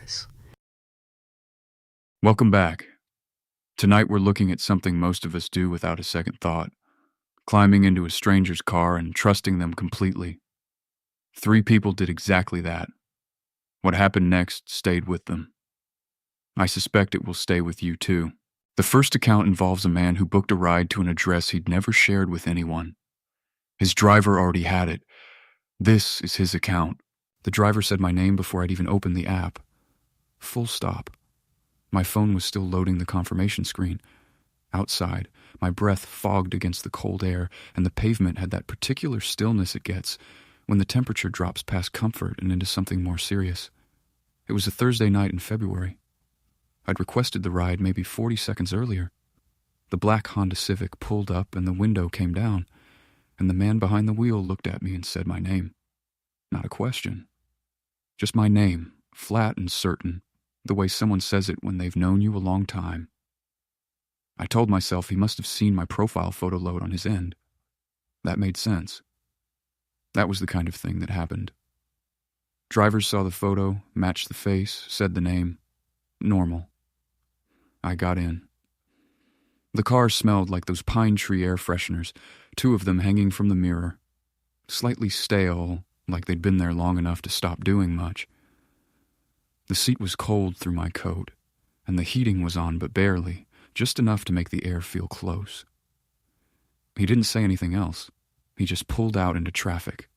was. Welcome back. Tonight we're looking at something most of us do without a second thought, climbing into a stranger's car and trusting them completely. 3 people did exactly that. What happened next stayed with them. I suspect it will stay with you too. The first account involves a man who booked a ride to an address he'd never shared with anyone. His driver already had it. This is his account. The driver said my name before I'd even opened the app. Full stop. My phone was still loading the confirmation screen. Outside, my breath fogged against the cold air, and the pavement had that particular stillness it gets when the temperature drops past comfort and into something more serious. It was a Thursday night in February. I'd requested the ride maybe 40 seconds earlier. The black Honda Civic pulled up and the window came down, and the man behind the wheel looked at me and said my name. Not a question. Just my name, flat and certain, the way someone says it when they've known you a long time. I told myself he must have seen my profile photo load on his end. That made sense. That was the kind of thing that happened. Drivers saw the photo, matched the face, said the name. Normal. I got in. The car smelled like those pine tree air fresheners, 2 of them hanging from the mirror. Slightly stale, like they'd been there long enough to stop doing much. The seat was cold through my coat, and the heating was on but barely, just enough to make the air feel close. He didn't say anything else. He just pulled out into traffic.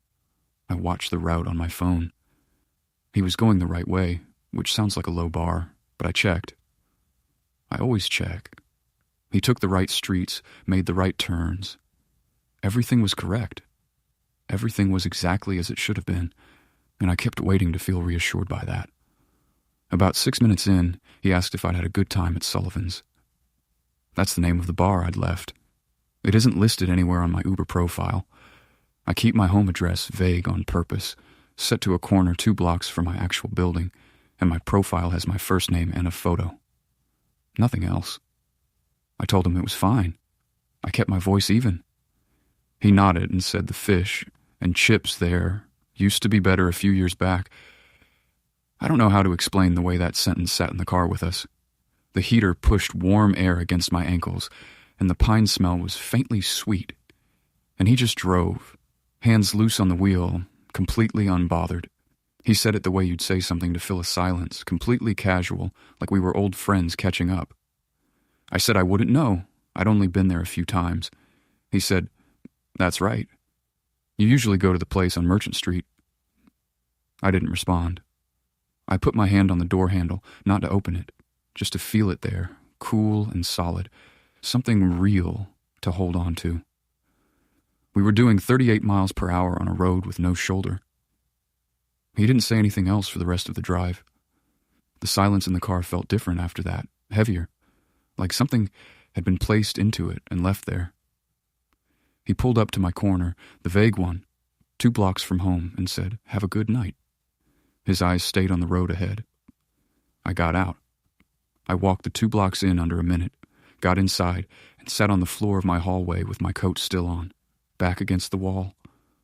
I watched the route on my phone. He was going the right way, which sounds like a low bar, but I checked. I always check. He took the right streets, made the right turns. Everything was correct. Everything was exactly as it should have been, and I kept waiting to feel reassured by that. About 6 minutes in, he asked if I'd had a good time at Sullivan's. That's the name of the bar I'd left. It isn't listed anywhere on my Uber profile. I keep my home address vague on purpose, set to a corner 2 blocks from my actual building, and my profile has my first name and a photo. Nothing else. I told him it was fine. I kept my voice even. He nodded and said the fish and chips there used to be better a few years back. I don't know how to explain the way that sentence sat in the car with us. The heater pushed warm air against my ankles, and the pine smell was faintly sweet. And he just drove, hands loose on the wheel, completely unbothered. He said it the way you'd say something to fill a silence, completely casual, like we were old friends catching up. I said I wouldn't know. I'd only been there a few times. He said, "That's right. You usually go to the place on Merchant Street." I didn't respond. I put my hand on the door handle, not to open it, just to feel it there, cool and solid, something real to hold on to. We were doing 38 miles per hour on a road with no shoulder. He didn't say anything else for the rest of the drive. The silence in the car felt different after that, heavier, like something had been placed into it and left there. He pulled up to my corner, the vague one, 2 blocks from home, and said, "Have a good night." His eyes stayed on the road ahead. I got out. I walked the 2 blocks in under a minute, got inside, and sat on the floor of my hallway with my coat still on, back against the wall,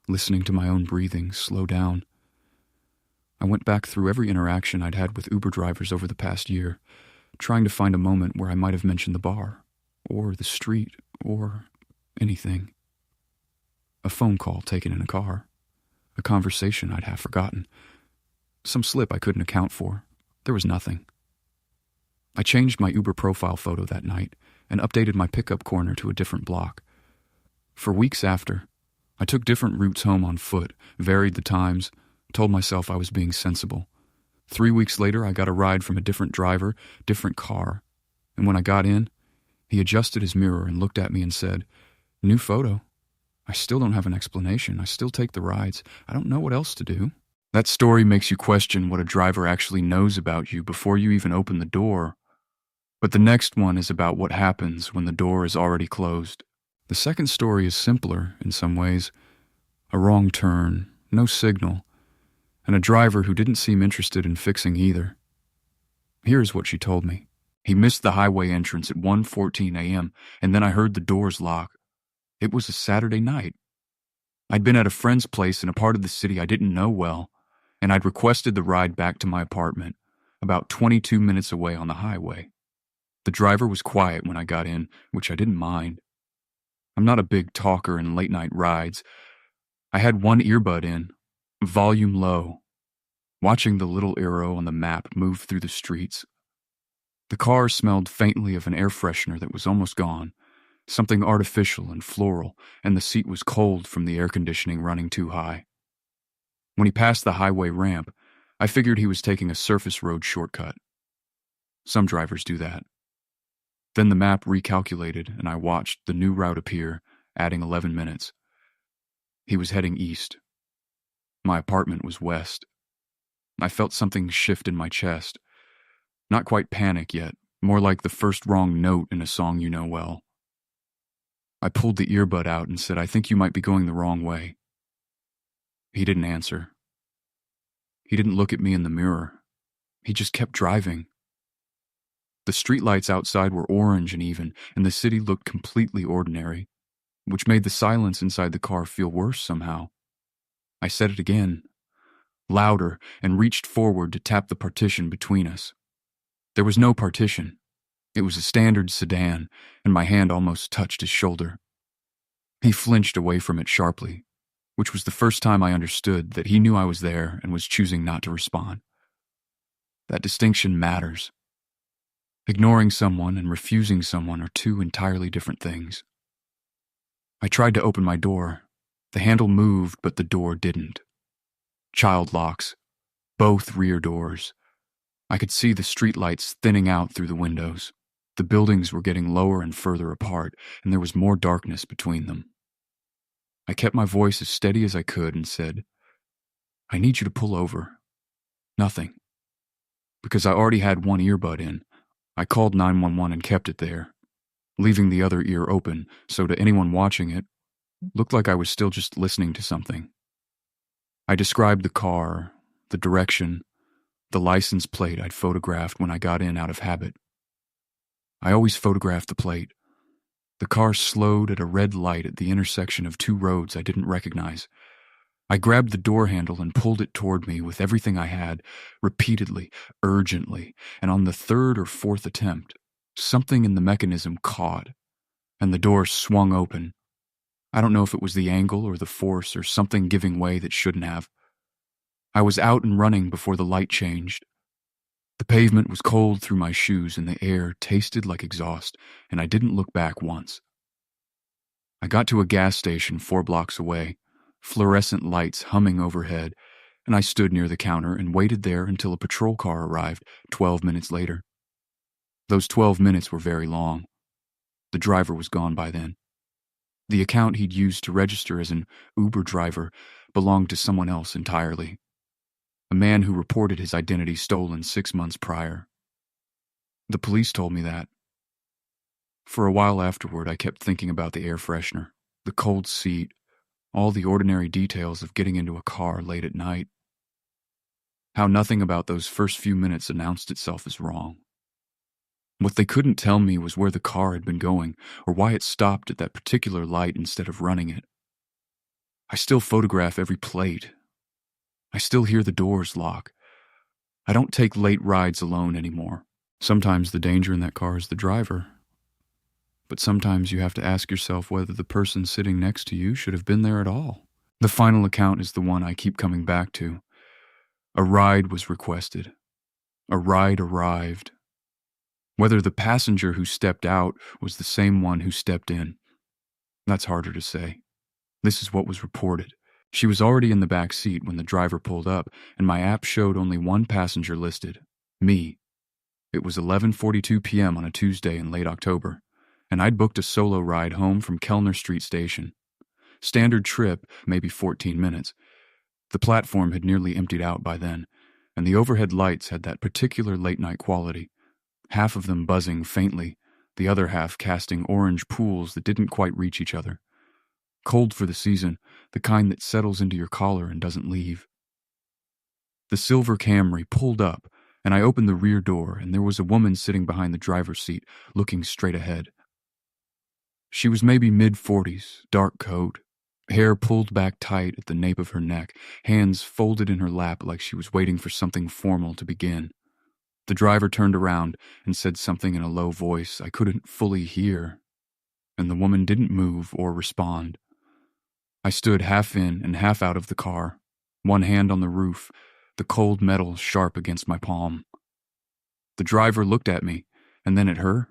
listening to my own breathing slow down. I went back through every interaction I'd had with Uber drivers over the past year, trying to find a moment where I might have mentioned the bar, or the street, or anything. A phone call taken in a car. A conversation I'd half forgotten. Some slip I couldn't account for. There was nothing. I changed my Uber profile photo that night and updated my pickup corner to a different block. For weeks after, I took different routes home on foot, varied the times, told myself I was being sensible. 3 weeks later, I got a ride from a different driver, different car, and when I got in, he adjusted his mirror and looked at me and said, "New photo. I still don't have an explanation. I still take the rides. I don't know what else to do." That story makes you question what a driver actually knows about you before you even open the door. But the next one is about what happens when the door is already closed. The second story is simpler in some ways. A wrong turn, no signal, and a driver who didn't seem interested in fixing either. Here's what she told me. He missed the highway entrance at 1:14 a.m., and then I heard the doors lock. It was a Saturday night. I'd been at a friend's place in a part of the city I didn't know well, and I'd requested the ride back to my apartment, about 22 minutes away on the highway. The driver was quiet when I got in, which I didn't mind. I'm not a big talker in late-night rides. I had one earbud in, volume low, watching the little arrow on the map move through the streets. The car smelled faintly of an air freshener that was almost gone, something artificial and floral, and the seat was cold from the air conditioning running too high. When he passed the highway ramp, I figured he was taking a surface road shortcut. Some drivers do that. Then the map recalculated, and I watched the new route appear, adding 11 minutes. He was heading east. My apartment was west. I felt something shift in my chest. Not quite panic yet, more like the first wrong note in a song you know well. I pulled the earbud out and said, "I think you might be going the wrong way." He didn't answer. He didn't look at me in the mirror. He just kept driving. The streetlights outside were orange and even, and the city looked completely ordinary, which made the silence inside the car feel worse somehow. I said it again, louder, and reached forward to tap the partition between us. There was no partition. It was a standard sedan, and my hand almost touched his shoulder. He flinched away from it sharply, which was the first time I understood that he knew I was there and was choosing not to respond. That distinction matters. Ignoring someone and refusing someone are two entirely different things. I tried to open my door. The handle moved, but the door didn't. Child locks. Both rear doors. I could see the streetlights thinning out through the windows. The buildings were getting lower and further apart, and there was more darkness between them. I kept my voice as steady as I could and said, "I need you to pull over." Nothing. Because I already had one earbud in, I called 911 and kept it there, leaving the other ear open, so to anyone watching it, looked like I was still just listening to something. I described the car, the direction, the license plate I'd photographed when I got in out of habit. I always photographed the plate. The car slowed at a red light at the intersection of two roads I didn't recognize. I grabbed the door handle and pulled it toward me with everything I had, repeatedly, urgently, and on the third or fourth attempt, something in the mechanism caught, and the door swung open. I don't know if it was the angle or the force or something giving way that shouldn't have. I was out and running before the light changed. The pavement was cold through my shoes and the air tasted like exhaust, and I didn't look back once. I got to a gas station 4 blocks away, fluorescent lights humming overhead, and I stood near the counter and waited there until a patrol car arrived 12 minutes later. Those 12 minutes were very long. The driver was gone by then. The account he'd used to register as an Uber driver belonged to someone else entirely. A man who reported his identity stolen 6 months prior. The police told me that. For a while afterward, I kept thinking about the air freshener, the cold seat, all the ordinary details of getting into a car late at night. How nothing about those first few minutes announced itself as wrong. What they couldn't tell me was where the car had been going, or why it stopped at that particular light instead of running it. I still photograph every plate. I still hear the doors lock. I don't take late rides alone anymore. Sometimes the danger in that car is the driver. But sometimes you have to ask yourself whether the person sitting next to you should have been there at all. The final account is the one I keep coming back to. A ride was requested. A ride arrived. Whether the passenger who stepped out was the same one who stepped in, that's harder to say. This is what was reported. She was already in the back seat when the driver pulled up, and my app showed only one passenger listed, me. It was 11:42 p.m. on a Tuesday in late October, and I'd booked a solo ride home from Kellner Street Station. Standard trip, maybe 14 minutes. The platform had nearly emptied out by then, and the overhead lights had that particular late-night quality, half of them buzzing faintly, the other half casting orange pools that didn't quite reach each other. Cold for the season, the kind that settles into your collar and doesn't leave. The silver Camry pulled up, and I opened the rear door, and there was a woman sitting behind the driver's seat, looking straight ahead. She was maybe mid-40s, dark coat, hair pulled back tight at the nape of her neck, hands folded in her lap like she was waiting for something formal to begin. The driver turned around and said something in a low voice I couldn't fully hear, and the woman didn't move or respond. I stood half in and half out of the car, one hand on the roof, the cold metal sharp against my palm. The driver looked at me, and then at her,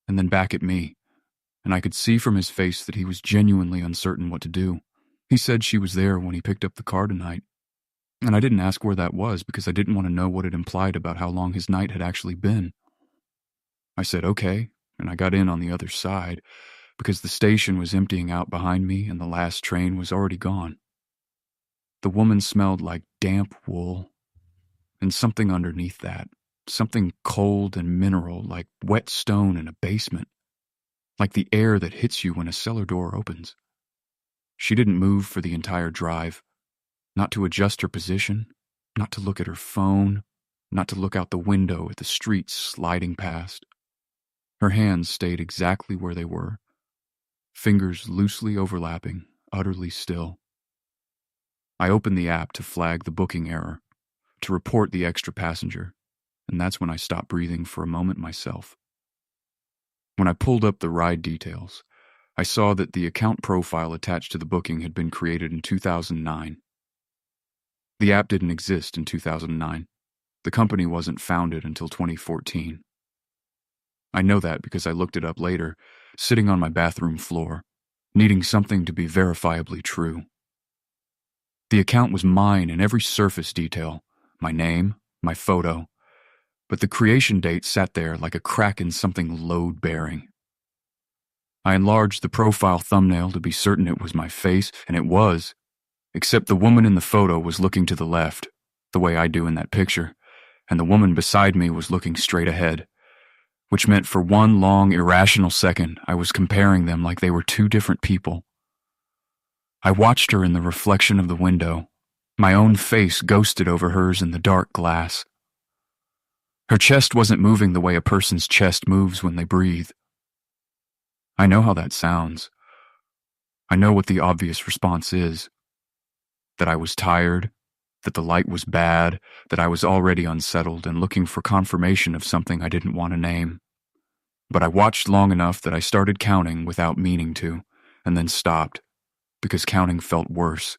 and then back at me, and I could see from his face that he was genuinely uncertain what to do. He said she was there when he picked up the car tonight, and I didn't ask where that was because I didn't want to know what it implied about how long his night had actually been. I said okay, and I got in on the other side because the station was emptying out behind me and the last train was already gone. The woman smelled like damp wool, and something underneath that, something cold and mineral like wet stone in a basement, like the air that hits you when a cellar door opens. She didn't move for the entire drive, not to adjust her position, not to look at her phone, not to look out the window at the streets sliding past. Her hands stayed exactly where they were, fingers loosely overlapping, utterly still. I opened the app to flag the booking error, to report the extra passenger, and that's when I stopped breathing for a moment myself. When I pulled up the ride details, I saw that the account profile attached to the booking had been created in 2009. The app didn't exist in 2009. The company wasn't founded until 2014. I know that because I looked it up later, sitting on my bathroom floor, needing something to be verifiably true. The account was mine in every surface detail, my name, my photo, but the creation date sat there like a crack in something load-bearing. I enlarged the profile thumbnail to be certain it was my face, and it was, except the woman in the photo was looking to the left, the way I do in that picture, and the woman beside me was looking straight ahead, which meant for one long, irrational second I was comparing them like they were two different people. I watched her in the reflection of the window, my own face ghosted over hers in the dark glass. Her chest wasn't moving the way a person's chest moves when they breathe. I know how that sounds. I know what the obvious response is. That I was tired, that the light was bad, that I was already unsettled and looking for confirmation of something I didn't want to name. But I watched long enough that I started counting without meaning to, and then stopped, because counting felt worse.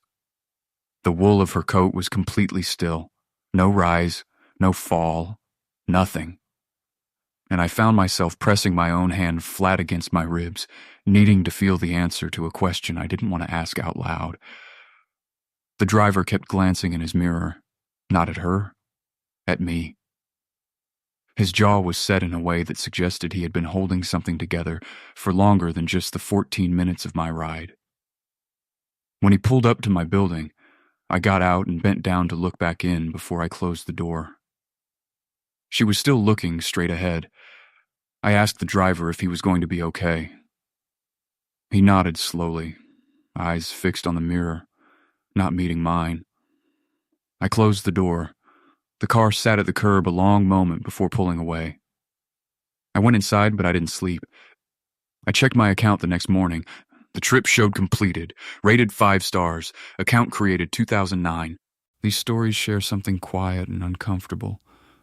The wool of her coat was completely still. No rise, no fall, nothing. And I found myself pressing my own hand flat against my ribs, needing to feel the answer to a question I didn't want to ask out loud. The driver kept glancing in his mirror, not at her, at me. His jaw was set in a way that suggested he had been holding something together for longer than just the 14 minutes of my ride. When he pulled up to my building, I got out and bent down to look back in before I closed the door. She was still looking straight ahead. I asked the driver if he was going to be okay. He nodded slowly, eyes fixed on the mirror, not meeting mine. I closed the door. The car sat at the curb a long moment before pulling away. I went inside, but I didn't sleep. I checked my account the next morning. The trip showed completed, rated 5 stars, account created 2009. These stories share something quiet and uncomfortable.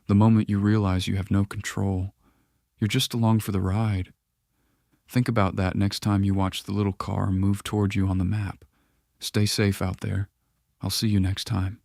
The moment you realize you have no control. You're just along for the ride. Think about that next time you watch the little car move toward you on the map. Stay safe out there. I'll see you next time.